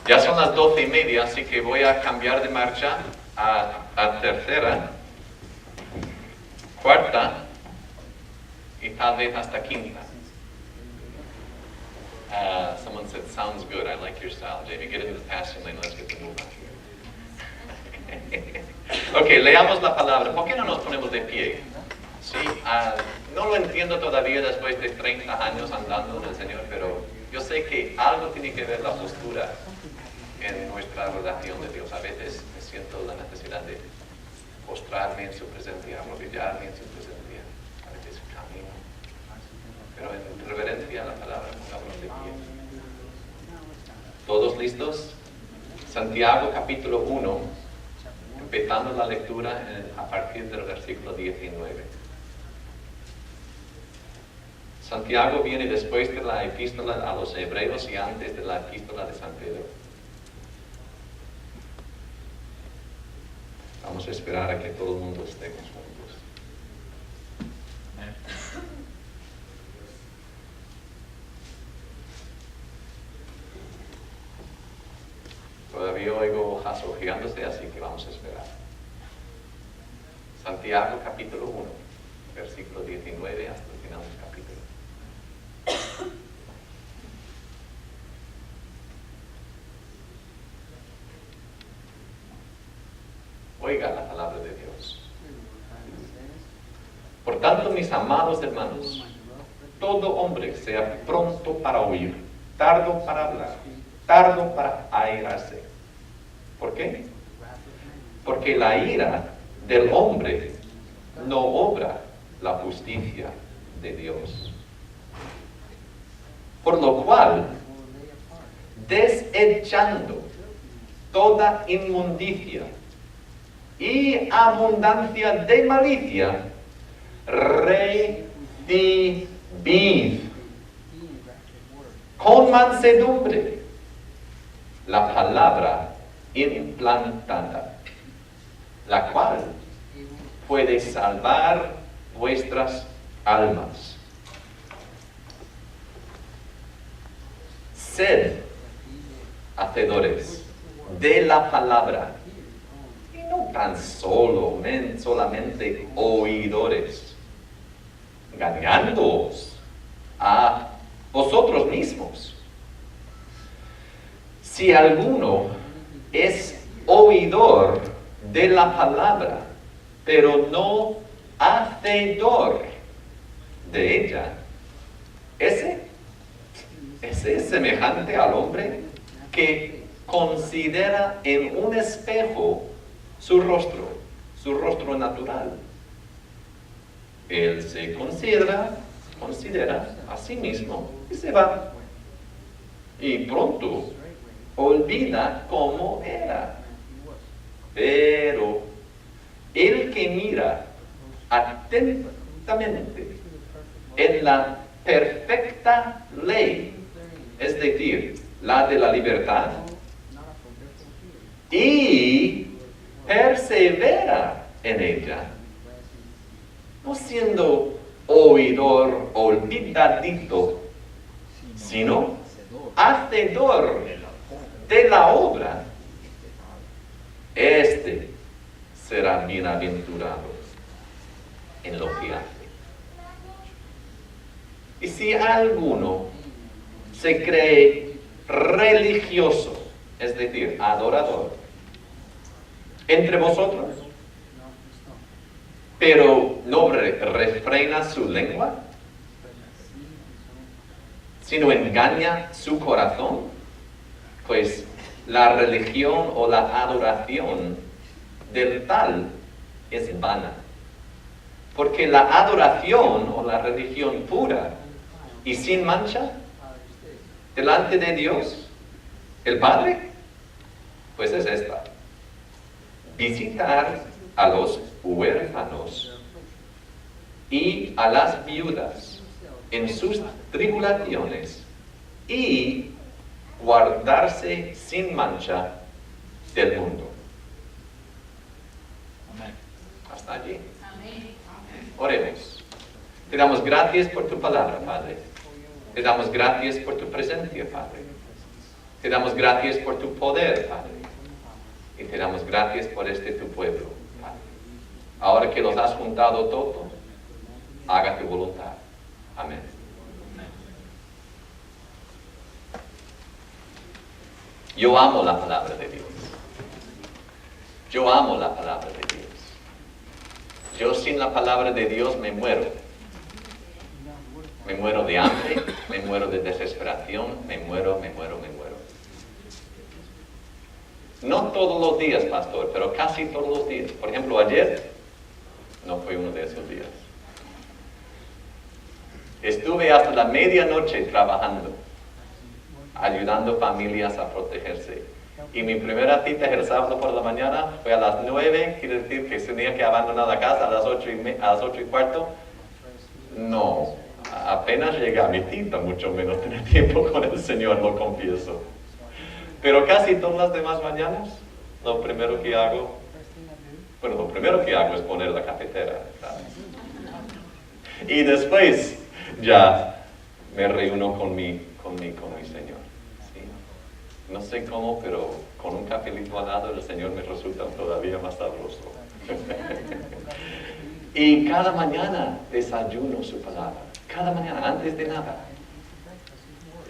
Ya son las 12:30, así que voy a cambiar de marcha a tercera, cuarta y tal vez hasta quinta. Someone said, sounds good. I like your style, Jamie. Get into the passing lane. Let's get the move on here. Ok, leamos la palabra. ¿Por qué no nos ponemos de pie? Sí, no lo entiendo todavía después de 30 años andando en el Señor, pero yo sé que algo tiene que ver la postura en nuestra relación de Dios. A veces me siento la necesidad de postrarme en su presencia, arrodillarme en su presencia. A veces camino. Pero en reverencia a la palabra, pongámonos de pie. ¿Todos listos? Santiago capítulo 1, empezando la lectura a partir del versículo 19. Santiago viene después de la epístola a los hebreos y antes de la epístola de San Pedro. Vamos a esperar a que todo el mundo estemos juntos. Todavía oigo hojas ojeándose, así que vamos a esperar. Santiago capítulo 1, versículo 19 hasta el final del capítulo. Oiga la palabra de Dios. Por tanto, mis amados hermanos, todo hombre sea pronto para oír, tardo para hablar, tardo para airarse. ¿Por qué? Porque la ira del hombre no obra la justicia de Dios. Por lo cual, desechando toda inmundicia y abundancia de malicia, recibid con mansedumbre la palabra implantada, la cual puede salvar vuestras almas. Sed hacedores de la palabra, y no tan solamente oidores, engañándoos a vosotros mismos. Si alguno es oidor de la palabra, pero no hacedor de ella, ese es semejante al hombre que considera en un espejo su rostro natural. Él se considera a sí mismo y se va. Y pronto olvida cómo era. Pero el que mira atentamente en la perfecta ley, es decir, la de la libertad, y persevera en ella, no siendo oidor olvidadizo, sino hacedor de la obra, este será bienaventurado en lo que hace. Y si alguno se cree religioso, es decir, adorador, entre vosotros, pero no refrena su lengua, sino engaña su corazón, pues la religión o la adoración del tal es vana. Porque la adoración o la religión pura y sin mancha delante de Dios, el Padre, pues es esta: visitar a los huérfanos y a las viudas en sus tribulaciones y guardarse sin mancha del mundo. Hasta allí. Oremos. Te damos gracias por tu palabra, Padre. Te damos gracias por tu presencia, Padre. Te damos gracias por tu poder, Padre. Y te damos gracias por tu pueblo, Padre. Ahora que los has juntado todos, haga tu voluntad. Amén. Yo amo la palabra de Dios. Yo amo la palabra de Dios. Yo sin la palabra de Dios me muero. Me muero de hambre, me muero de desesperación, me muero. No todos los días, pastor, pero casi todos los días. Por ejemplo, ayer no fue uno de esos días. Estuve hasta la medianoche trabajando, ayudando familias a protegerse. Y mi primera cita el sábado por la mañana fue a las 9, quiere decir que tenía que abandonar la casa a las 8:15. No, apenas llegué a mi cita, mucho menos tener tiempo con el Señor, lo confieso. Pero casi todas las demás mañanas, lo primero que hago es poner la cafetera, ¿sabes? Y después ya me reúno con mi Señor. ¿Sí? No sé cómo, pero con un cafelito al lado el Señor me resulta todavía más sabroso. Y cada mañana desayuno su palabra. Cada mañana, antes de nada.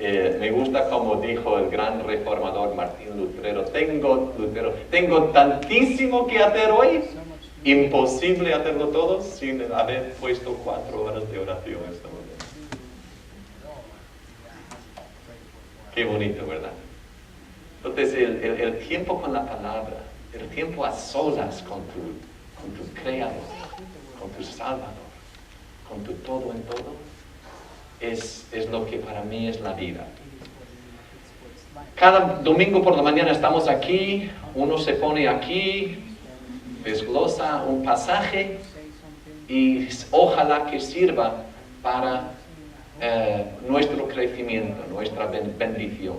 Me gusta como dijo el gran reformador Martín Lutero, tengo tantísimo que hacer hoy, imposible hacerlo todo sin haber puesto 4 horas de oración esta mañana. Qué bonito, ¿verdad? Entonces el tiempo con la palabra, el tiempo a solas con tu Creador, con tu Salvador, con tu todo en todo, es lo que para mí es la vida. Cada domingo por la mañana estamos aquí, uno se pone aquí, desglosa un pasaje y ojalá que sirva para nuestro crecimiento, nuestra bendición.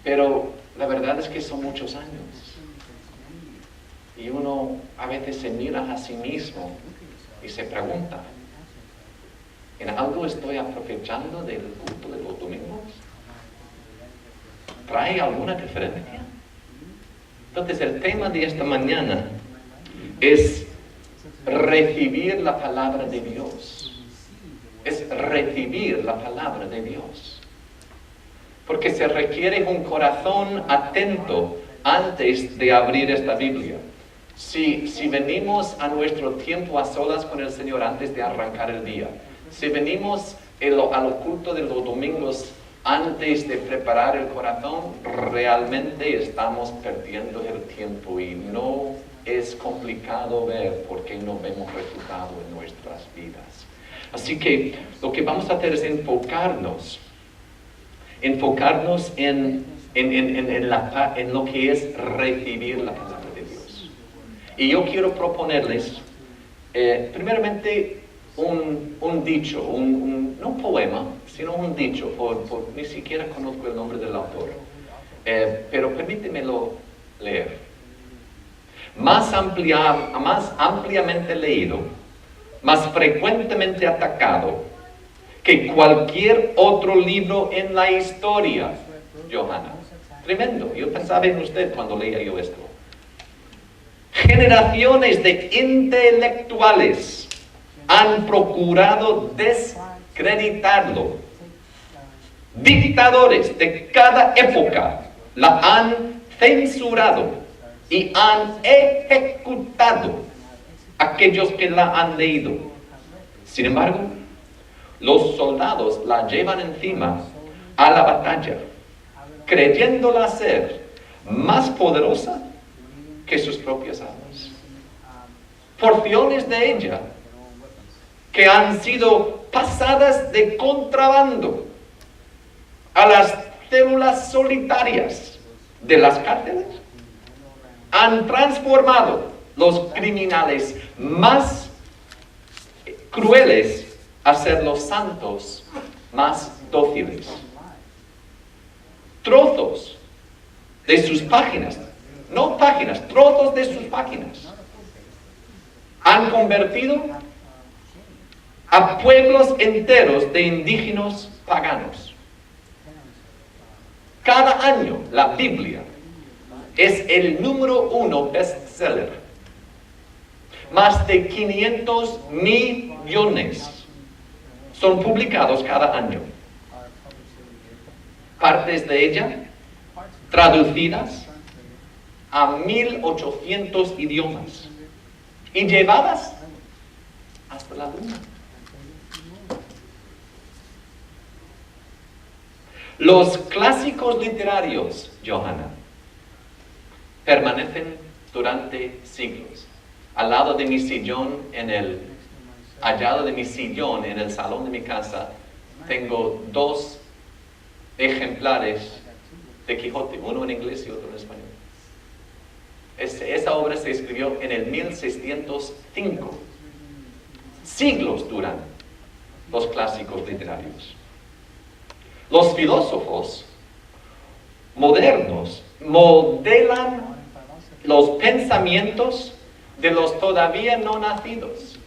Pero la verdad es que son muchos años. Y uno a veces se mira a sí mismo y se pregunta, ¿en algo estoy aprovechando del culto de los domingos? ¿Trae alguna diferencia? Entonces el tema de esta mañana es recibir la palabra de Dios. Es recibir la palabra de Dios. Porque se requiere un corazón atento antes de abrir esta Biblia. Si venimos a nuestro tiempo a solas con el Señor antes de arrancar el día, si venimos al culto de los domingos antes de preparar el corazón, realmente estamos perdiendo el tiempo y no es complicado ver por qué no vemos resultado en nuestras vidas. Así que lo que vamos a hacer es enfocarnos en lo que es recibir la palabra de Dios. Y yo quiero proponerles, primeramente, un dicho, no un poema, sino un dicho, ni siquiera conozco el nombre del autor, pero permítemelo leer. Más ampliamente leído, más frecuentemente atacado que cualquier otro libro en la historia, Johanna. Tremendo, yo pensaba en usted cuando leía yo esto. Generaciones de intelectuales han procurado descreditarlo. Dictadores de cada época la han censurado y han ejecutado aquellos que la han leído. Sin embargo, los soldados la llevan encima a la batalla, creyéndola ser más poderosa que sus propias armas. Porciones de ella que han sido pasadas de contrabando a las células solitarias de las cárceles, han transformado los criminales más crueles a ser los santos más dóciles. Trozos de sus páginas, no páginas, trozos de sus páginas, han convertido a pueblos enteros de indígenas paganos. Cada año la Biblia es el número 1 bestseller. Más de 500 millones son publicados cada año. Partes de ella traducidas a 1800 idiomas y llevadas hasta la luna. Los clásicos literarios, Johanna, permanecen durante siglos. Al lado de mi sillón, hallado de mi sillón en el salón de mi casa, tengo 2 ejemplares de Quijote, uno en inglés y otro en español. Esa obra se escribió en el 1605. Siglos duran los clásicos literarios. Los filósofos modernos modelan los pensamientos de los todavía no nacidos.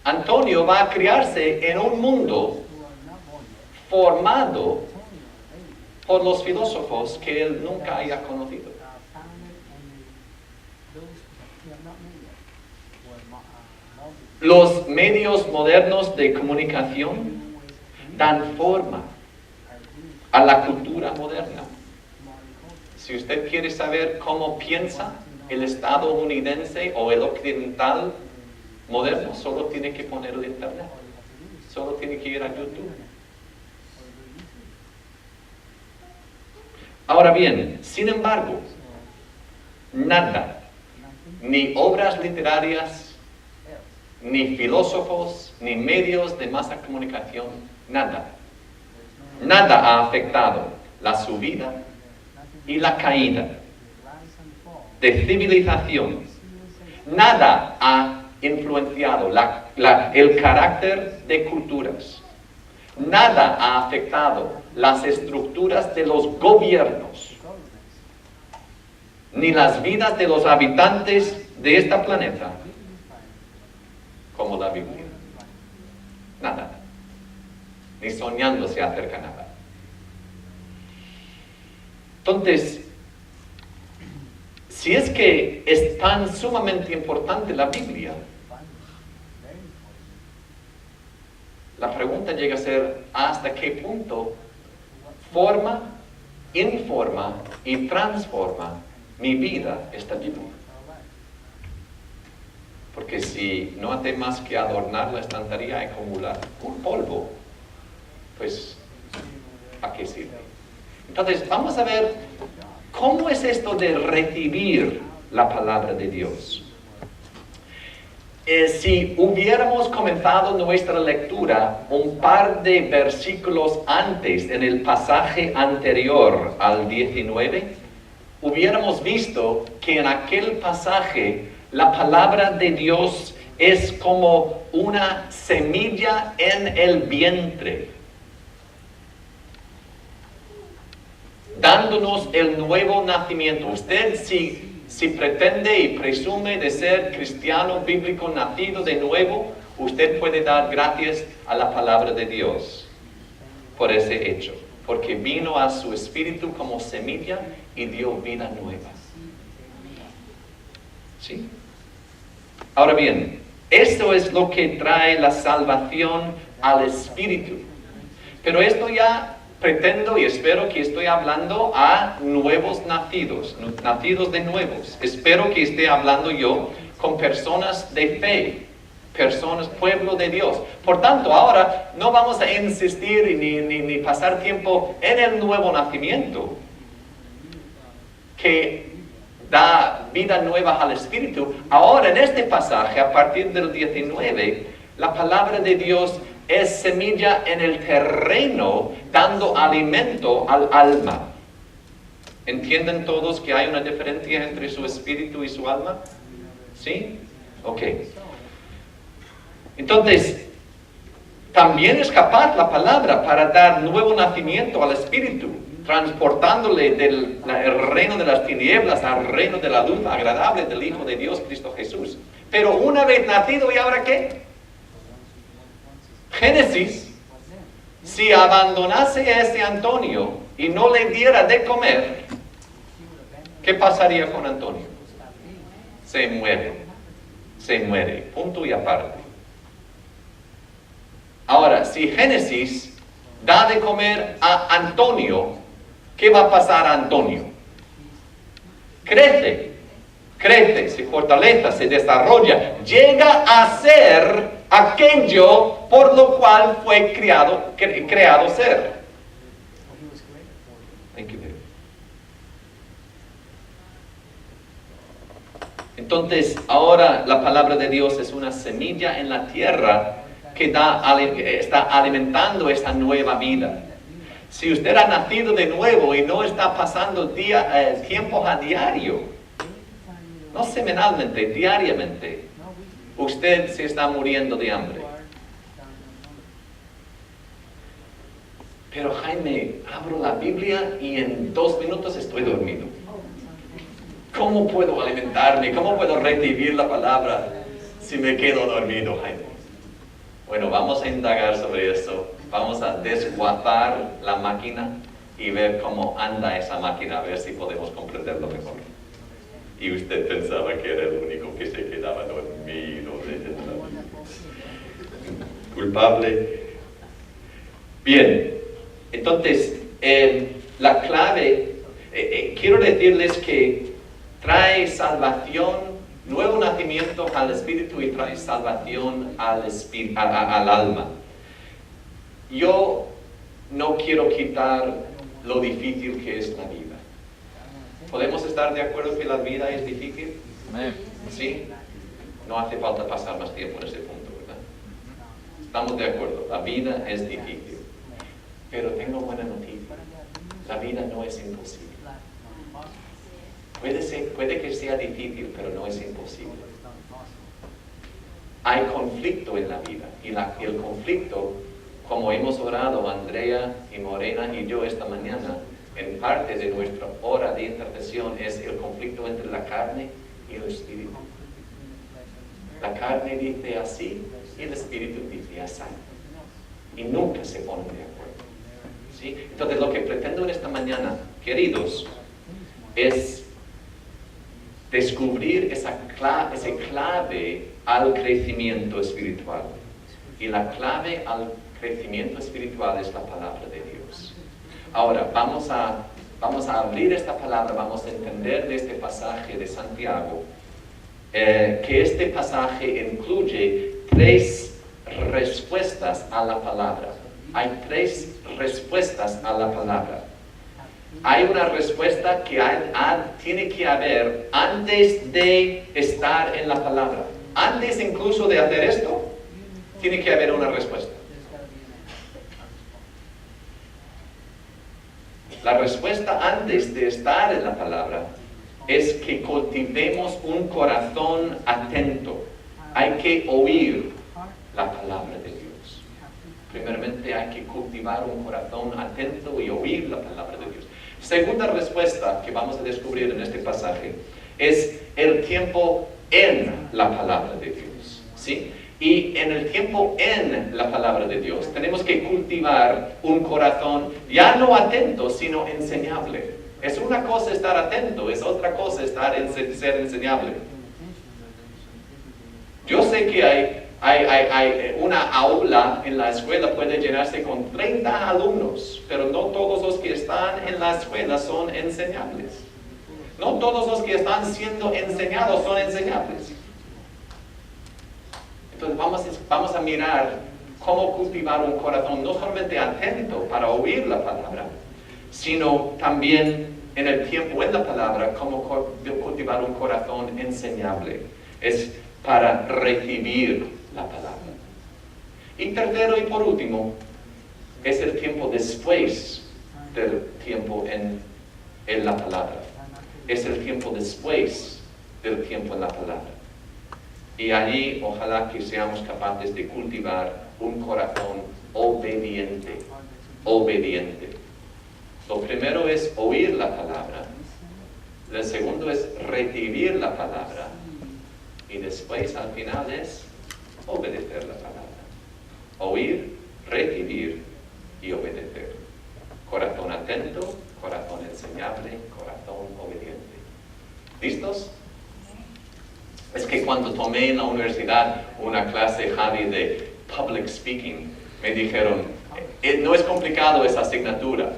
Antonio va a criarse en un mundo formado por los filósofos que él nunca haya conocido. Los medios modernos de comunicación dan forma a la cultura moderna. Si usted quiere saber cómo piensa el estadounidense o el occidental moderno, solo tiene que ponerlo en internet. Solo tiene que ir a YouTube. Ahora bien, sin embargo, nada, ni obras literarias, ni filósofos, ni medios de masa comunicación, nada ha afectado la subida y la caída de civilización. Nada ha influenciado el carácter de culturas. Nada ha afectado las estructuras de los gobiernos, ni las vidas de los habitantes de este planeta, como la Biblia. Nada. Ni soñando se acerca nada. Entonces, si es que es tan sumamente importante la Biblia, la pregunta llega a ser ¿hasta qué punto forma, informa y transforma mi vida esta Biblia? Porque si no hace más que adornar la estantería y acumular un polvo, pues ¿a qué sirve? Entonces vamos a ver cómo es esto de recibir la palabra de Dios. Si hubiéramos comenzado nuestra lectura un par de versículos antes, en el pasaje anterior al 19, hubiéramos visto que en aquel pasaje la palabra de Dios es como una semilla en el vientre, dándonos el nuevo nacimiento. Usted si pretende y presume de ser cristiano bíblico nacido de nuevo, usted puede dar gracias a la palabra de Dios por ese hecho, porque vino a su espíritu como semilla y dio vida nueva. ¿Sí? Ahora bien, esto es lo que trae la salvación al espíritu. Pero esto ya pretendo y espero que estoy hablando a nuevos nacidos, nacidos de nuevos. Espero que esté hablando yo con personas de fe, personas, pueblo de Dios. Por tanto, ahora no vamos a insistir ni pasar tiempo en el nuevo nacimiento, que da vida nueva al Espíritu. Ahora, en este pasaje, a partir del 19, la palabra de Dios es semilla en el terreno, dando alimento al alma. ¿Entienden todos que hay una diferencia entre su espíritu y su alma? ¿Sí? Ok. Entonces, también es capaz la palabra para dar nuevo nacimiento al espíritu, transportándole del reino de las tinieblas al reino de la luz agradable del Hijo de Dios, Cristo Jesús. Pero una vez nacido, ¿y ahora qué? Génesis, si abandonase a ese Antonio y no le diera de comer, ¿qué pasaría con Antonio? Se muere, punto y aparte. Ahora, si Génesis da de comer a Antonio, ¿qué va a pasar a Antonio? Crece, se fortalece, se desarrolla, llega a ser aquello por lo cual fue creado ser. Thank you, David. Entonces, ahora la palabra de Dios es una semilla en la tierra que está alimentando esa nueva vida. Si usted ha nacido de nuevo y no está pasando tiempos a diario, no semanalmente, diariamente, usted se está muriendo de hambre. Pero Jaime, abro la Biblia y en 2 minutos estoy dormido. ¿Cómo puedo alimentarme? ¿Cómo puedo recibir la palabra si me quedo dormido, Jaime? Bueno, vamos a indagar sobre eso. Vamos a desguazar la máquina y ver cómo anda esa máquina, a ver si podemos comprenderlo mejor. Y usted pensaba que era el único que se quedaba dormido. Culpable. Bien, entonces, la clave, quiero decirles que trae salvación, nuevo nacimiento al espíritu y trae salvación al alma. Yo no quiero quitar lo difícil que es la vida. ¿Podemos estar de acuerdo que la vida es difícil? ¿Sí? No hace falta pasar más tiempo en ese punto, ¿verdad? Estamos de acuerdo, la vida es difícil. Pero tengo buena noticia, la vida no es imposible. Puede que sea difícil, pero no es imposible. Hay conflicto en la vida, y el conflicto, como hemos orado Andrea y Morena y yo esta mañana, en parte de nuestra hora de intercesión, es el conflicto entre la carne y el espíritu. La carne dice así y el espíritu dice así. Y nunca se ponen de acuerdo. ¿Sí? Entonces lo que pretendo en esta mañana, queridos, es descubrir esa clave al crecimiento espiritual. Y la clave al crecimiento espiritual es la palabra de Dios. Ahora, vamos a abrir esta palabra, vamos a entender de este pasaje de Santiago, que este pasaje incluye 3 respuestas a la palabra. Hay 3 respuestas a la palabra. Hay una respuesta que tiene que haber antes de estar en la palabra. Antes incluso de hacer esto, tiene que haber una respuesta. La respuesta antes de estar en la palabra es que cultivemos un corazón atento. Hay que oír la palabra de Dios. Primeramente hay que cultivar un corazón atento y oír la palabra de Dios. Segunda respuesta que vamos a descubrir en este pasaje es el tiempo en la palabra de Dios, ¿sí? Y en el tiempo en la palabra de Dios tenemos que cultivar un corazón ya no atento, sino enseñable. Es una cosa estar atento, es otra cosa ser enseñable. Yo sé que hay una aula en la escuela puede llenarse con 30 alumnos, pero no todos los que están en la escuela son enseñables. No todos los que están siendo enseñados son enseñables. Entonces vamos a mirar cómo cultivar un corazón no solamente atento para oír la palabra, sino también en el tiempo en la palabra, cómo cultivar un corazón enseñable. Es para recibir la palabra. Y tercero y por último, es el tiempo después del tiempo en la palabra. Es el tiempo después del tiempo en la palabra. Y allí ojalá que seamos capaces de cultivar un corazón obediente. Obediente. Lo primero es oír la palabra. Lo segundo es recibir la palabra. Y después, al final, es obedecer la palabra. Oír, recibir y obedecer. Corazón atento, corazón enseñable, corazón obediente. ¿Listos? Es que cuando tomé en la universidad una clase, Javi, de public speaking, me dijeron, no es complicado esa asignatura.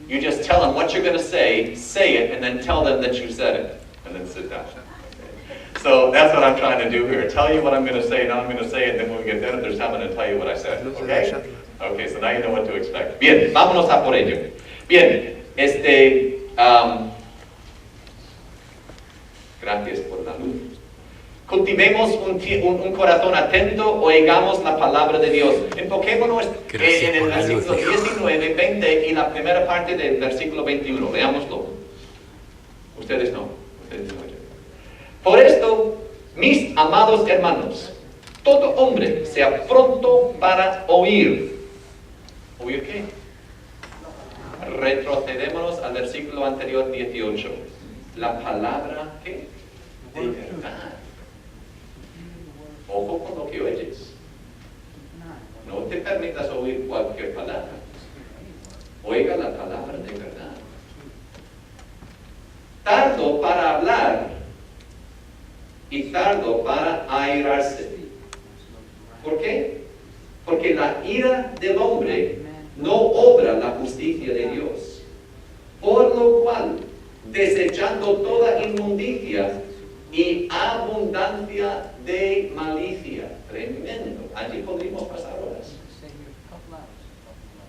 You just tell them what you're going to say it, and then tell them that you said it, and then sit down. So that's what I'm trying to do here. Tell you what I'm going to say, and I'm going to say it, and then when we get done, there's time to tell you what I said. Okay? Okay, so now you know what to expect. Bien, vámonos a por ello. Bien, gracias por la luz. Cultivemos un corazón atento, oigamos la palabra de Dios. Enfoquémonos en el versículo 19, 20 y la primera parte del versículo 21. Veámoslo. Ustedes no. Por esto, mis amados hermanos, todo hombre sea pronto para oír. ¿Oír qué? Retrocedémonos al versículo anterior, 18. La palabra, ¿qué? De verdad. Ojo con lo que oyes. No te permitas oír cualquier palabra. Oiga la palabra de verdad. Tardo para hablar y tardo para airarse. ¿Por qué? Porque la ira del hombre no obra la justicia de Dios. Por lo cual, desechando toda inmundicia y abundancia de malicia. Tremendo. Allí podríamos pasar horas.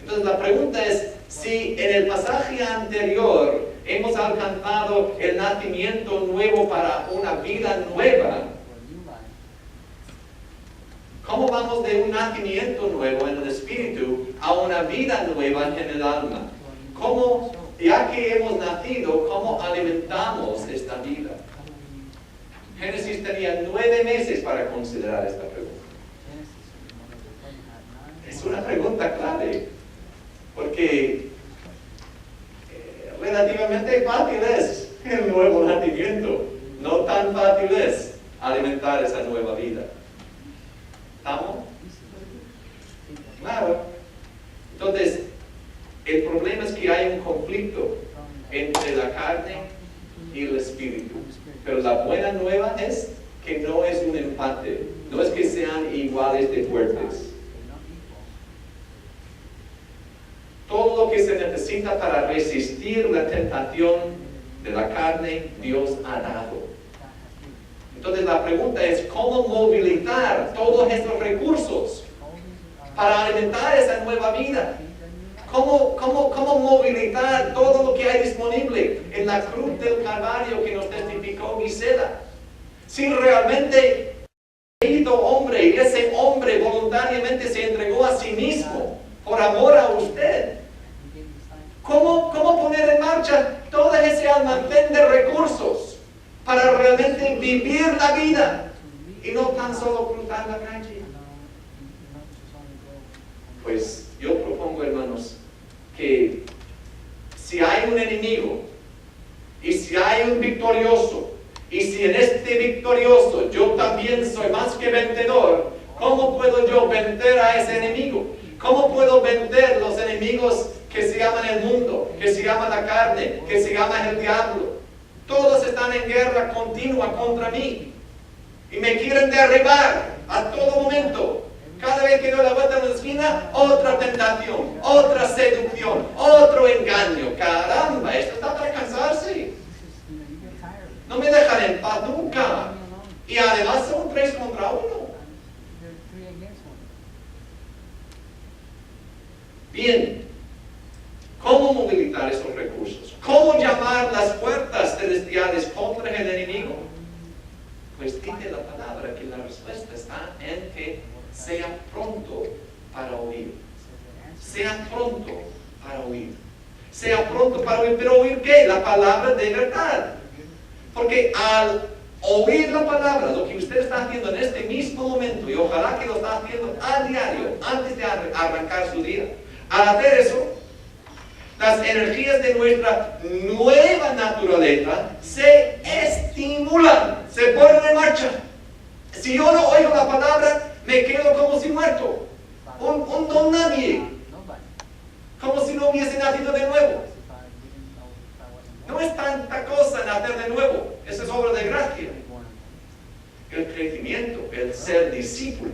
Entonces la pregunta es, si en el pasaje anterior hemos alcanzado el nacimiento nuevo para una vida nueva, ¿cómo vamos de un nacimiento nuevo en el espíritu a una vida nueva en el alma? ¿Cómo, ya que hemos nacido, cómo alimentamos esta vida? Génesis tenía 9 meses para considerar esta pregunta. Es una pregunta clave, porque relativamente fácil es el nuevo nacimiento. No tan fácil es alimentar esa nueva vida. ¿Estamos? Claro. Entonces, el problema es que hay un conflicto entre la carne y el espíritu. Pero la buena nueva es que no es un empate. No es que sean iguales de fuertes. Todo lo que se necesita para resistir la tentación de la carne, Dios ha dado. Entonces la pregunta es, ¿cómo movilizar todos estos recursos para alimentar esa nueva vida? ¿Cómo movilizar todo lo que hay disponible en la cruz del Calvario que nos testificó Gisela? Si realmente el hombre y ese hombre voluntariamente se entregó a sí mismo por amor a usted, ¿cómo poner en marcha todo ese almacén de recursos para realmente vivir la vida y no tan solo cruzar la calle? Pues yo propongo, hermanos, que si hay un enemigo y si hay un victorioso y si en este victorioso yo también soy más que vencedor, ¿cómo puedo yo vencer a ese enemigo? ¿Cómo puedo vencer los enemigos que se llaman el mundo, que se llama la carne, que se llama el diablo? Todos están en guerra continua contra mí y me quieren derribar a todo momento. Cada vez que doy la vuelta en la esquina, otra tentación, otra seducción, otro engaño. Caramba, esto está para cansarse. No me dejan en paz nunca. Y además son 3 contra 1. Bien, ¿cómo movilizar esos recursos? ¿Cómo llamar las puertas celestiales contra el enemigo? Pues dice la palabra que la respuesta está en que sea pronto para oír. Sea pronto para oír. Sea pronto para oír. ¿Pero oír qué? La palabra de verdad. Porque al oír la palabra, lo que usted está haciendo en este mismo momento, y ojalá que lo está haciendo a diario, antes de arrancar su día, al hacer eso, las energías de nuestra nueva naturaleza se estimulan, se ponen en marcha. Si yo no oigo la palabra, me quedo como si muerto, un don nadie. como si no hubiese nacido de nuevo. No es tanta cosa nacer de nuevo, eso es obra de gracia. El crecimiento, el ser discípulo,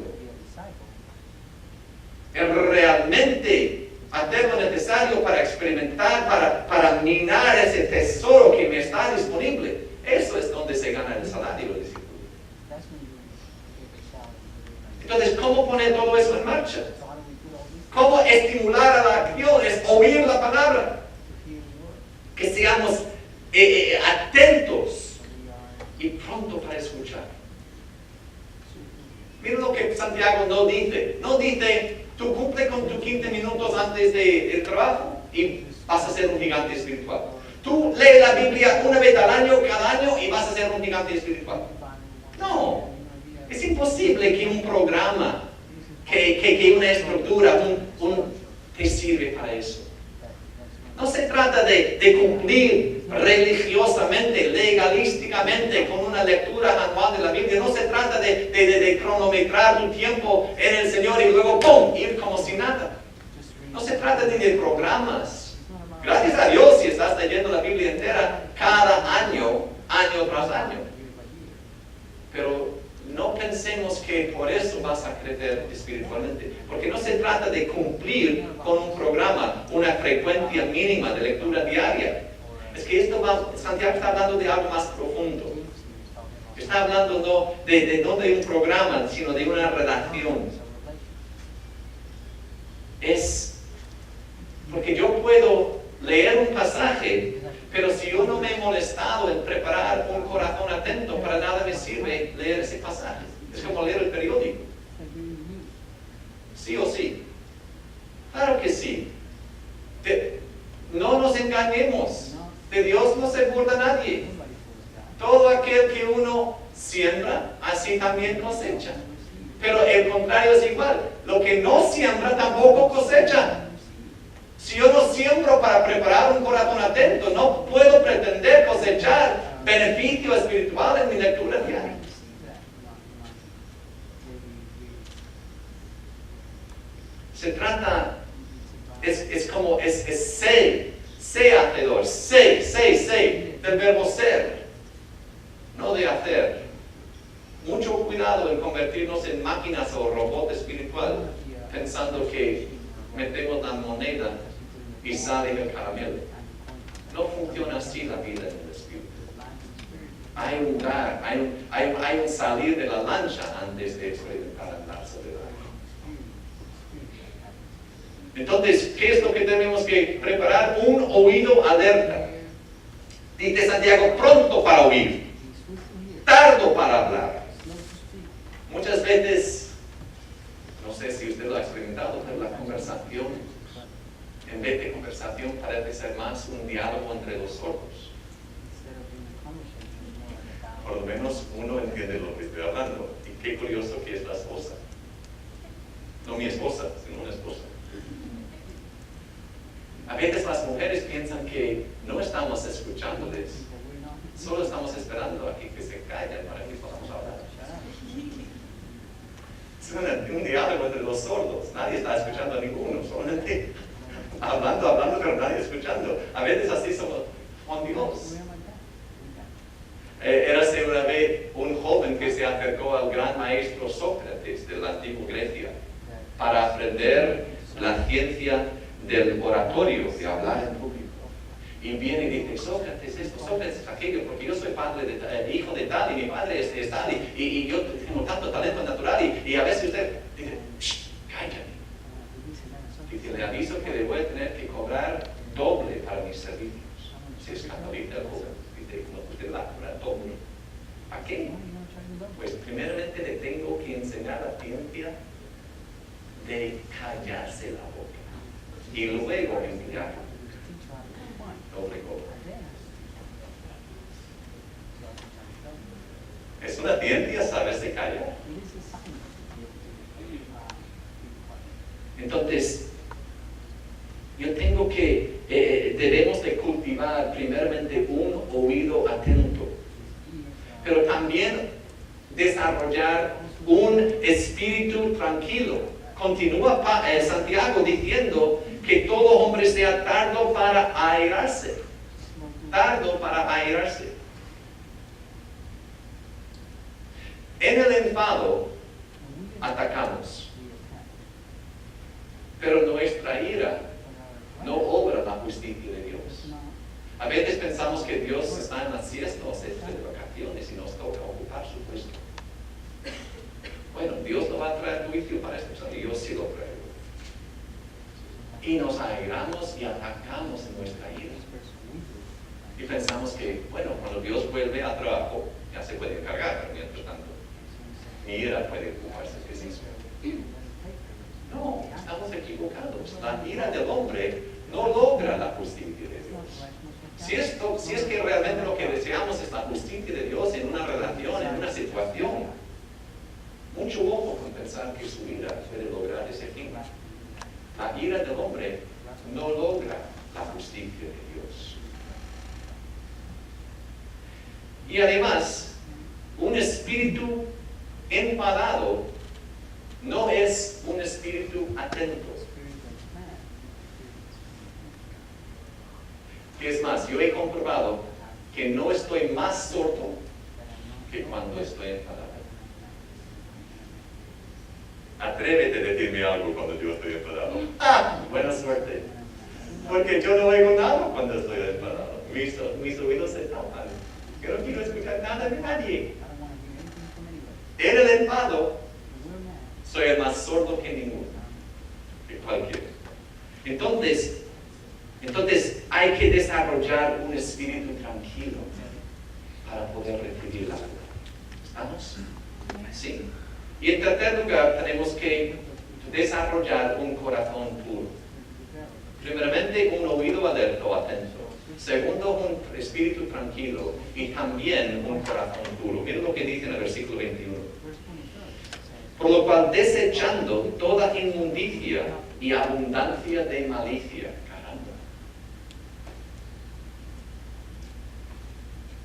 el realmente hacer lo necesario para experimentar, para minar ese tesoro que me está disponible, eso es donde se gana el salario del discípulo. Entonces, ¿cómo poner todo eso en marcha? ¿Cómo estimular a la acción? Es oír la palabra. Que seamos atentos y pronto para escuchar. Mira lo que Santiago no dice. No dice, tú cumple con tus 15 minutos antes del trabajo y vas a ser un gigante espiritual. Tú lee la Biblia una vez al año, cada año, y vas a ser un gigante espiritual. No. Es imposible que un programa, que una estructura, te sirve para eso. No se trata de cumplir religiosamente, legalísticamente, con una lectura anual de la Biblia. No se trata de cronometrar tu tiempo en el Señor y luego ¡pum!, ir como si nada. No se trata de programas. Gracias a Dios si estás leyendo la Biblia entera cada año, año tras año. Pero no pensemos que por eso vas a crecer espiritualmente, porque no se trata de cumplir con un programa, una frecuencia mínima de lectura diaria. Es que Santiago está hablando de algo más profundo. Está hablando no de un programa, sino de una relación. Es porque yo puedo leer un pasaje, pero si yo no me he molestado en preparar un corazón atento, para nada me sirve leer ese pasaje. Es como leer el periódico. ¿Sí o sí? Claro que sí. No nos engañemos. De Dios no se burla nadie. Todo aquel que uno siembra, así también cosecha. Pero el contrario es igual. Lo que no siembra tampoco cosecha. Si yo no siembro para preparar un corazón atento, no puedo pretender cosechar beneficio espiritual en mi lectura diaria. Se trata, es como, sé hacedor, sé, del verbo ser, no de hacer. Mucho cuidado en convertirnos en máquinas o robot espiritual, pensando que metemos la moneda y sale el caramelo. No funciona así la vida en el Espíritu. Hay un dar, hay un salir de la lancha antes de experimentar andar sobre el agua. Entonces, ¿qué es lo que tenemos que preparar? Un oído alerta. Dice Santiago, pronto para oír, tardo para hablar. Muchas veces, no sé si usted lo ha experimentado, pero la conversación, en vez de conversación, parece ser más un diálogo entre los sordos. Por lo menos uno entiende lo que estoy hablando. Y qué curioso que es la esposa. No mi esposa, sino una esposa. A veces las mujeres piensan que no estamos escuchándoles, solo estamos esperando a que se callen para que podamos hablar. Es un diálogo entre los sordos, nadie está escuchando a ninguno, solamente hablando, pero nadie escuchando. A veces así somos con Dios. Érase una vez un joven que se acercó al gran maestro Sócrates de la antigua Grecia para aprender la ciencia del oratorio, de hablar en público. Y viene y dice, Sócrates esto, Sócrates aquello, porque yo soy hijo de tal, y mi padre es tal, y yo tengo tanto talento natural, y a veces usted dice, cállate. Dice, le aviso que le voy a tener que cobrar doble para mis servicios. Se escandaliza el joven. Dice, no, usted va a cobrar doble. ¿A qué? Pues primeramente le tengo que enseñar la ciencia de callarse la boca. Y luego enviar doble cobro. Es una ciencia saberse callar. Entonces, yo tengo que, debemos de cultivar primeramente un oído atento, pero también desarrollar un espíritu tranquilo. Continúa Santiago diciendo que todo hombre sea tardo para airarse. Tardo para airarse. En el enfado atacamos, pero nuestra ira no obra la justicia de Dios. A veces pensamos que Dios está en la siesta o se está de vacaciones y nos toca ocupar su puesto. Bueno, Dios no va a traer juicio para esta persona, Dios sí lo trae. Y nos airamos y atacamos en nuestra ira. Y pensamos que, bueno, cuando Dios vuelve al trabajo, ya se puede encargar, pero mientras tanto, mi ira puede ocuparse de sí mismo. No, estamos equivocados. La ira del hombre no logra la justicia de Dios. Si es que realmente lo que deseamos es la justicia de Dios en una relación, en una situación, mucho ojo con pensar que su ira puede lograr ese fin. La ira del hombre no logra la justicia de Dios. Y además, un espíritu enfadado no es un espíritu atento. Es más, yo he comprobado que no estoy más sordo que cuando estoy enfadado. Atrévete a decirme algo cuando yo estoy enfadado. Buena suerte. Porque yo no oigo nada cuando estoy enfadado. Mis oídos se tapan. Yo no quiero escuchar nada de nadie. En el enfado, soy el más sordo que ninguno. Que cualquiera. Entonces hay que desarrollar un espíritu tranquilo para poder recibir la cura. ¿Estamos? Sí. Y en tercer lugar, tenemos que desarrollar un corazón puro. Primeramente, un oído alerta, atento. Segundo, un espíritu tranquilo. Y también un corazón puro. Miren lo que dice en el versículo 21. Por lo cual, desechando toda inmundicia y abundancia de malicia.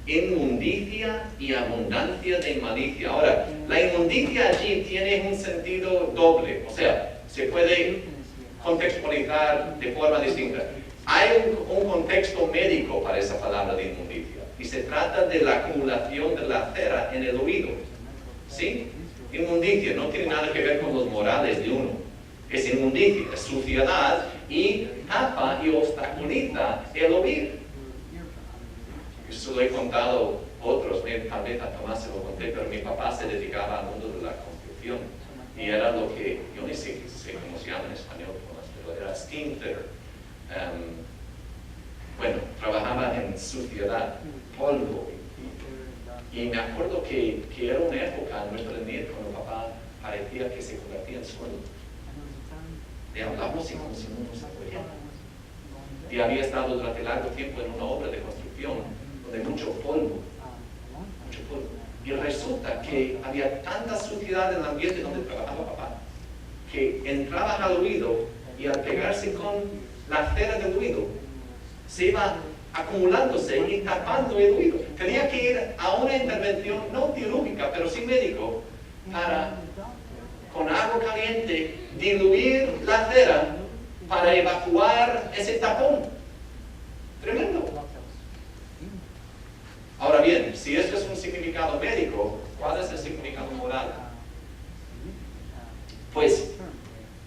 Inmundicia y abundancia de malicia. Ahora, la inmundicia allí tiene un sentido doble, o sea, se puede contextualizar de forma distinta. Hay un contexto médico para esa palabra de inmundicia, y se trata de la acumulación de la cera en el oído. ¿Sí? Inmundicia no tiene nada que ver con los morales de uno. Es inmundicia, es suciedad, y tapa y obstaculiza el oír. Eso lo he contado otros, tal vez a Tomás se lo conté, pero mi papá se dedicaba al mundo de la construcción y era lo que, yo no sé cómo se llama en español, pero era steamfitter. Bueno, trabajaba en suciedad, polvo, y me acuerdo que era una época en nuestra niñez cuando papá parecía que se convertía en suelo. Le hablamos y como si no nos oyera. Y había estado durante largo tiempo en una obra de construcción de mucho polvo. Y resulta que había tanta suciedad en el ambiente donde trabajaba papá, que entraba al oído y al pegarse con la cera del oído, se iba acumulándose y tapando el oído. Tenía que ir a una intervención, no quirúrgica, pero sí médico, para, con agua caliente, diluir la cera para evacuar ese tapón. Tremendo. Ahora bien, si esto es un significado médico, ¿cuál es el significado moral? Pues,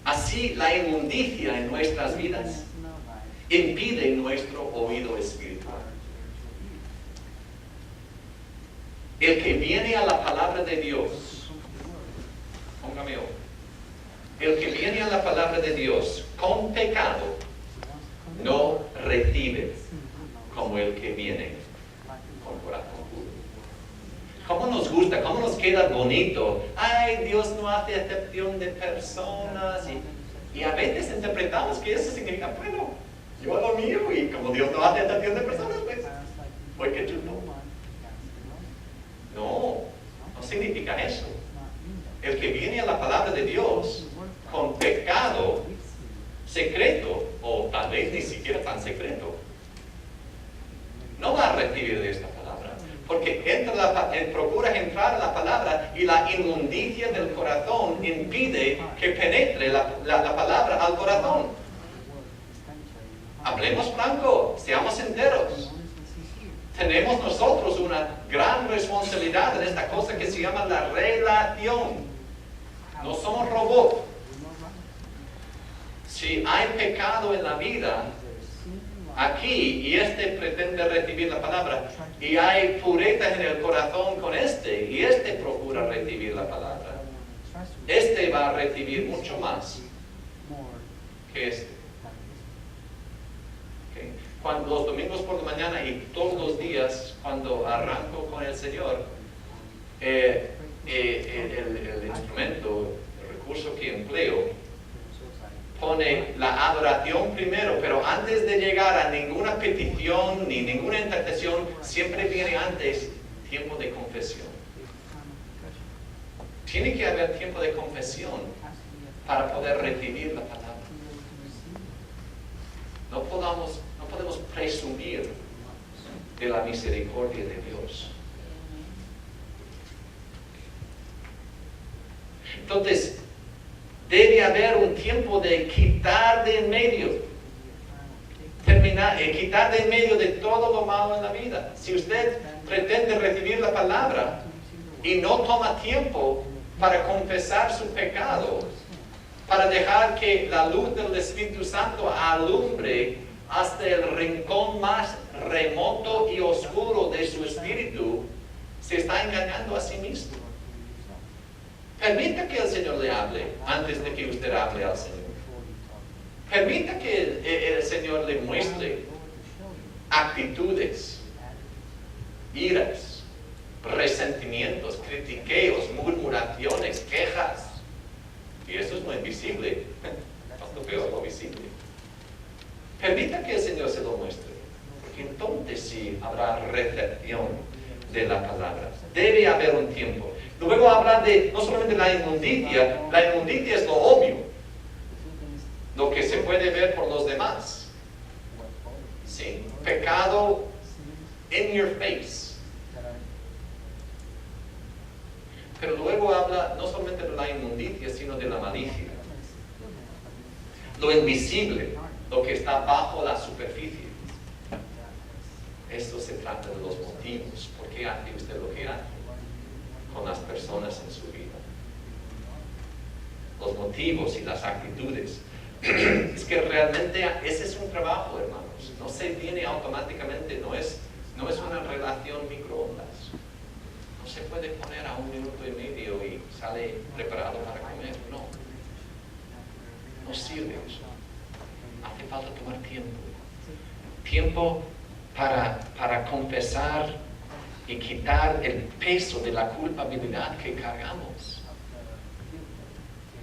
así la inmundicia en nuestras vidas impide nuestro oído espiritual. El que viene a la palabra de Dios, póngame ojo, el que viene a la palabra de Dios con pecado, no recibe como el que viene con corazón puro. ¿Cómo nos gusta? ¿Cómo nos queda bonito? Ay, Dios no hace excepción de personas. Y a veces interpretamos que eso significa, bueno, yo lo mío, y como Dios no hace excepción de personas, pues que tú no. No, no significa eso. El que viene a la palabra de Dios con pecado secreto, o tal vez ni siquiera tan secreto, no va a recibir de esta palabra, porque procura entrar a la palabra y la inmundicia del corazón impide que penetre la palabra al corazón. Hablemos franco, seamos sinceros. Tenemos nosotros una gran responsabilidad en esta cosa que se llama la relación. No somos robots. Si hay pecado en la vida, aquí, y este pretende recibir la palabra, y hay pureza en el corazón con este, y este procura recibir la palabra, este va a recibir mucho más que este. Okay. Cuando los domingos por la mañana y todos los días, cuando arranco con el Señor, el instrumento, el recurso que empleo, pone la adoración primero, pero antes de llegar a ninguna petición ni ninguna intercesión, siempre viene antes tiempo de confesión. Tiene que haber tiempo de confesión para poder recibir la palabra. No podemos presumir de la misericordia de Dios. Entonces, debe haber un tiempo de quitar de en medio, quitar de en medio de todo lo malo en la vida. Si usted pretende recibir la palabra y no toma tiempo para confesar su pecado, para dejar que la luz del Espíritu Santo alumbre hasta el rincón más remoto y oscuro de su espíritu, se está engañando a sí mismo. Permita que el Señor le hable antes de que usted hable al Señor. Permita que el Señor le muestre actitudes, iras, resentimientos, critiqueos, murmuraciones, quejas. Y eso es lo invisible, lo peor, lo visible. Permita que el Señor se lo muestre, porque entonces sí habrá recepción de la palabra. Debe haber un tiempo. Luego habla de, no solamente la inmundicia es lo obvio, lo que se puede ver por los demás. ¿Sí? Pecado in your face. Pero luego habla no solamente de la inmundicia, sino de la malicia. Lo invisible, lo que está bajo la superficie. Esto se trata de los motivos. ¿Por qué hace usted lo que hace con las personas en su vida? Los motivos y las actitudes. Es que realmente ese es un trabajo, hermanos. No se viene automáticamente, no es una relación microondas. No se puede poner a 1 minuto y medio y sale preparado para comer. No sirve eso. Hace falta tomar tiempo. Tiempo para confesar y quitar el peso de la culpabilidad que cargamos.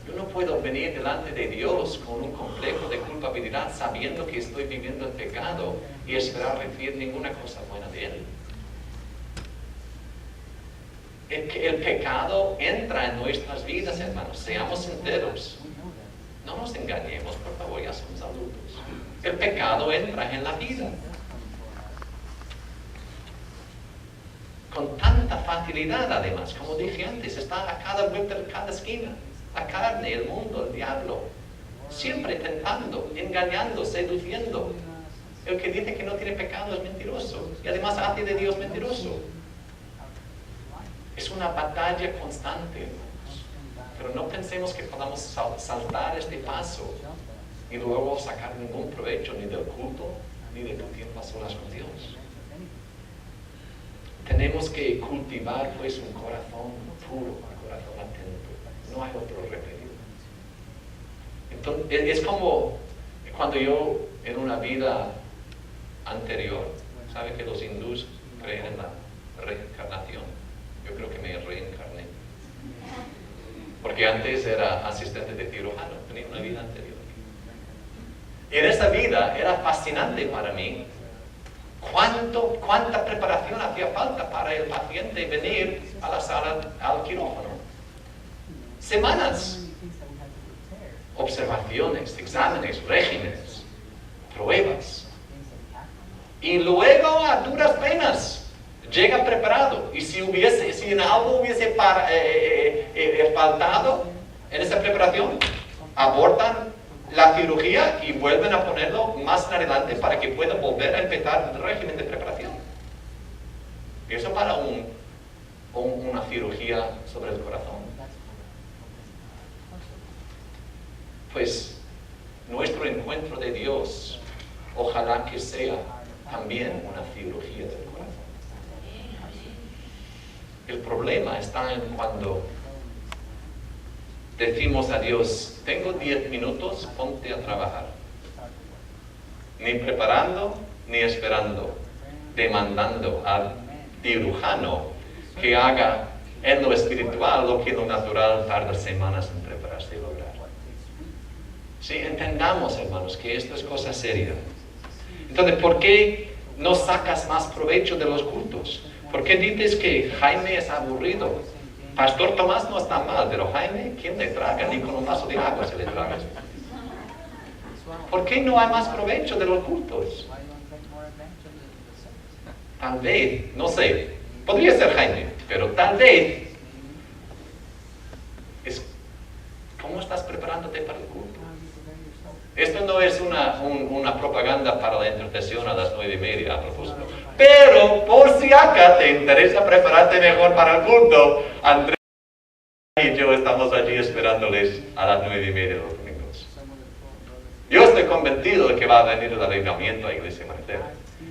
Yo no puedo venir delante de Dios con un complejo de culpabilidad sabiendo que estoy viviendo el pecado y esperar recibir ninguna cosa buena de Él. El pecado entra en nuestras vidas, hermanos. Seamos sinceros. No nos engañemos, por favor, ya somos adultos. El pecado entra en la vida. Con tanta facilidad, además, como dije antes, está a cada vuelta, a cada esquina. La carne, el mundo, el diablo. Siempre tentando, engañando, seduciendo. El que dice que no tiene pecado es mentiroso. Y además hace de Dios mentiroso. Es una batalla constante, hermanos. Pero no pensemos que podamos saltar este paso y luego sacar ningún provecho ni del culto ni de tu tiempo a solas con Dios. Tenemos que cultivar pues un corazón puro, un corazón atento. No hay otro remedio. Entonces, es como cuando yo en una vida anterior, ¿sabe que los hindús creen en la reencarnación? Yo creo que me reencarné. Porque antes era asistente de cirujano, tenía una vida anterior. En esa vida era fascinante para mí cuánta preparación hacía falta para el paciente venir a la sala, al quirófano. Semanas. Observaciones, exámenes, regímenes, pruebas. Y luego a duras penas llega preparado. Y si en algo hubiese faltado en esa preparación, abortan la cirugía y vuelven a ponerlo más en adelante para que pueda volver a empezar el régimen de preparación. Y eso para una cirugía sobre el corazón. Pues nuestro encuentro de Dios, ojalá que sea también una cirugía del corazón. El problema está en cuando decimos a Dios, tengo 10 minutos, ponte a trabajar. Ni preparando, ni esperando, demandando al cirujano que haga en lo espiritual lo que en lo natural tarda semanas en prepararse y lograr. Sí, entendamos, hermanos, que esto es cosa seria. Entonces, ¿por qué no sacas más provecho de los cultos? ¿Por qué dices que Jaime es aburrido? Pastor Tomás no está mal, pero Jaime, ¿quién le traga? Ni con un vaso de agua se le traga. ¿Por qué no hay más provecho de los cultos? Tal vez, no sé, podría ser Jaime, pero tal vez es ¿cómo estás preparándote para el culto? Esto no es una propaganda para la intercesión a las 9:30 a propósito. Pero, por si acá te interesa prepararte mejor para el culto, Andrés y yo estamos allí esperándoles a las 9:30 los domingos. Yo estoy convencido de que va a venir el avivamiento a Iglesia Mater.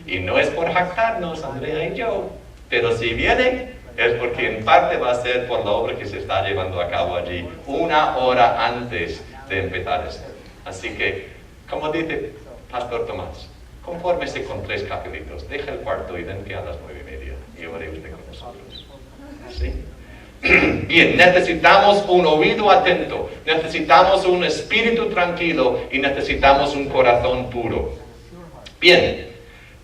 Y no es por jactarnos, Andrea y yo, pero si viene, es porque en parte va a ser por la obra que se está llevando a cabo allí, 1 hora antes de empezar esto. Así que, como dice Pastor Tomás, confórmese con 3 capítulos, deja el cuarto y ven que a las 9:30 y oré usted con nosotros. ¿Sí? Bien, necesitamos un oído atento, necesitamos un espíritu tranquilo y necesitamos un corazón puro. Bien,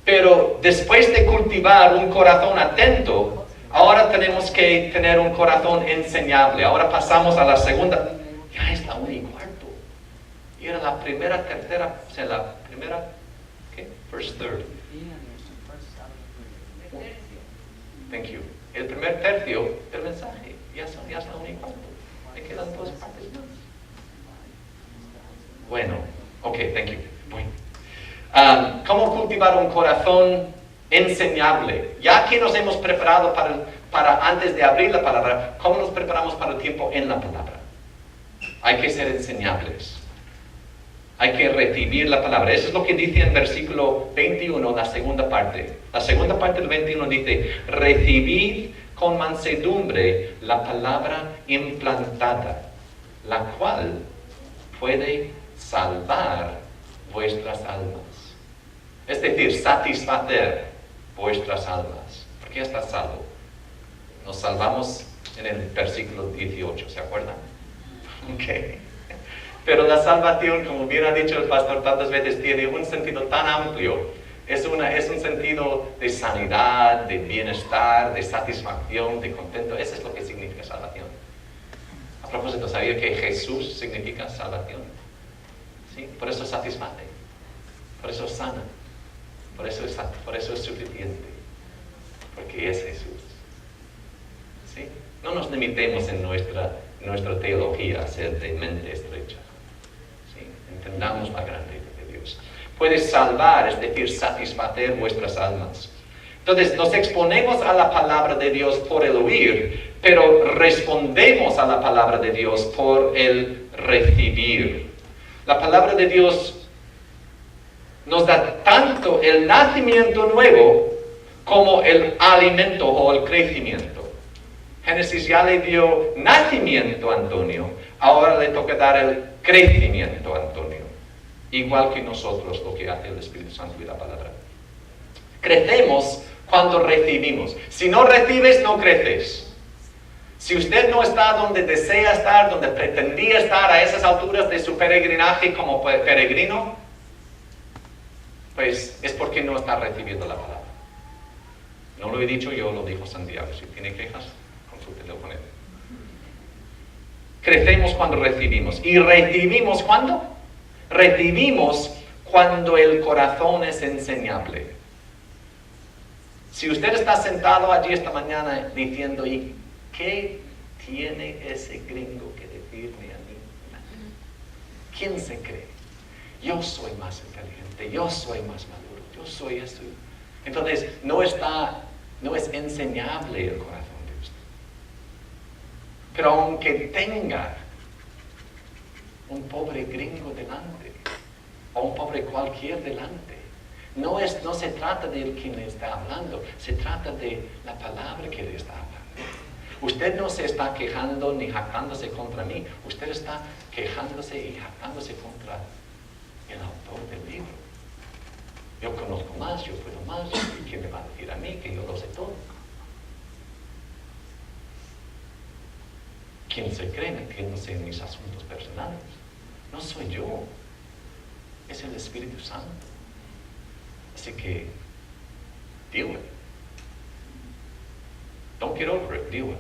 pero después de cultivar un corazón atento, ahora tenemos que tener un corazón enseñable. Ahora pasamos a la segunda. Ya es la 1:15. Y era la primera, tercera, o sea, la primera, ¿qué? First third. Thank you. El primer tercio del mensaje. Ya es la 1:15. Me quedan 2 partes más. Bueno, ok, thank you. Bueno. ¿Cómo cultivar un corazón enseñable? Ya que nos hemos preparado para antes de abrir la palabra, ¿cómo nos preparamos para el tiempo en la palabra? Hay que ser enseñables. Hay que recibir la palabra. Eso es lo que dice en versículo 21, la segunda parte. La segunda parte del 21 dice, recibid con mansedumbre la palabra implantada, la cual puede salvar vuestras almas. Es decir, satisfacer vuestras almas. ¿Por qué estás salvo? Nos salvamos en el versículo 18, ¿se acuerdan? Ok. Pero la salvación, como bien ha dicho el pastor tantas veces, tiene un sentido tan amplio. Es un sentido de sanidad, de bienestar, de satisfacción, de contento. Eso es lo que significa salvación. A propósito, ¿sabía que Jesús significa salvación? ¿Sí? Por eso satisface, por eso sana, por eso es suficiente, porque es Jesús. ¿Sí? No nos limitemos en nuestra teología a ser de mente estrecha. ¿Sí? Entendamos la grandeza de Dios. Puede salvar, es decir, satisfacer vuestras almas. Entonces, nos exponemos a la palabra de Dios por el oír, pero respondemos a la palabra de Dios por el recibir. La palabra de Dios nos da tanto el nacimiento nuevo como el alimento o el crecimiento. Génesis ya le dio nacimiento a Antonio, ahora le toca dar el crecimiento a Antonio. Igual que nosotros, lo que hace el Espíritu Santo y la palabra. Crecemos cuando recibimos. Si no recibes, no creces. Si usted no está donde desea estar, donde pretendía estar a esas alturas de su peregrinaje como peregrino, pues es porque no está recibiendo la palabra. No lo he dicho yo, lo dijo Santiago. Si tiene quejas, consúltelo con él. Crecemos cuando recibimos. ¿Y recibimos cuándo? Recibimos cuando el corazón es enseñable. Si usted está sentado allí esta mañana diciendo, ¿y qué tiene ese gringo que decirme a mí? ¿Quién se cree? yo soy más inteligente, yo soy más maduro, yo soy esto. Entonces, no es enseñable el corazón de usted. Pero aunque tenga un pobre gringo delante, o un pobre cualquier delante, no se trata de quien le está hablando, se trata de la palabra que le está hablando. Usted no se está quejando ni jactándose contra mí, usted está quejándose y jactándose contra el autor del libro. Yo conozco más, yo puedo más, ¿y quién me va a decir a mí que yo lo sé todo? ¿Quién se cree metiéndose en mis asuntos personales? No soy yo, es el Espíritu Santo. Así que, deal with it. Don't get over it, deal with it.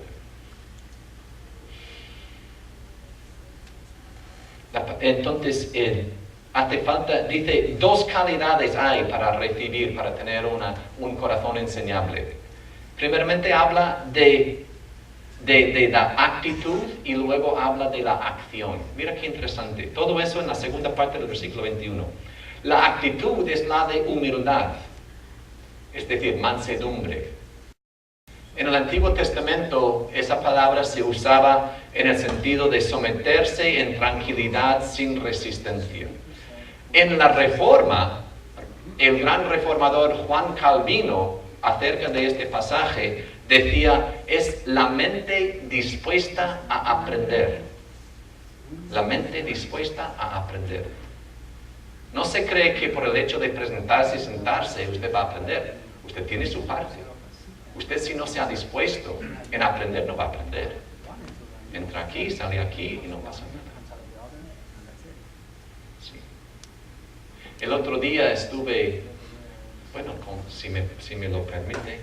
Entonces, hace falta, dice, 2 calidades hay para recibir, para tener un corazón enseñable. Primeramente habla de la actitud y luego habla de la acción. Mira qué interesante. Todo eso en la segunda parte del versículo 21. La actitud es la de humildad, es decir, mansedumbre. En el Antiguo Testamento esa palabra se usaba en el sentido de someterse en tranquilidad sin resistencia. En la Reforma, el gran reformador Juan Calvino, acerca de este pasaje, decía, es la mente dispuesta a aprender. La mente dispuesta a aprender. No se cree que por el hecho de presentarse y sentarse usted va a aprender. Usted tiene su parte. Usted si no se ha dispuesto en aprender, no va a aprender. Entra aquí, sale aquí y no pasa nada. Sí. El otro día estuve, bueno, si me lo permite.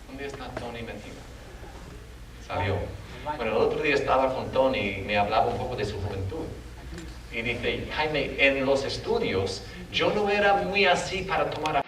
¿Dónde está Tony metido? Salió. Bueno, el otro día estaba con Tony y me hablaba un poco de su juventud. Y dice, Jaime, en los estudios yo no era muy así para tomar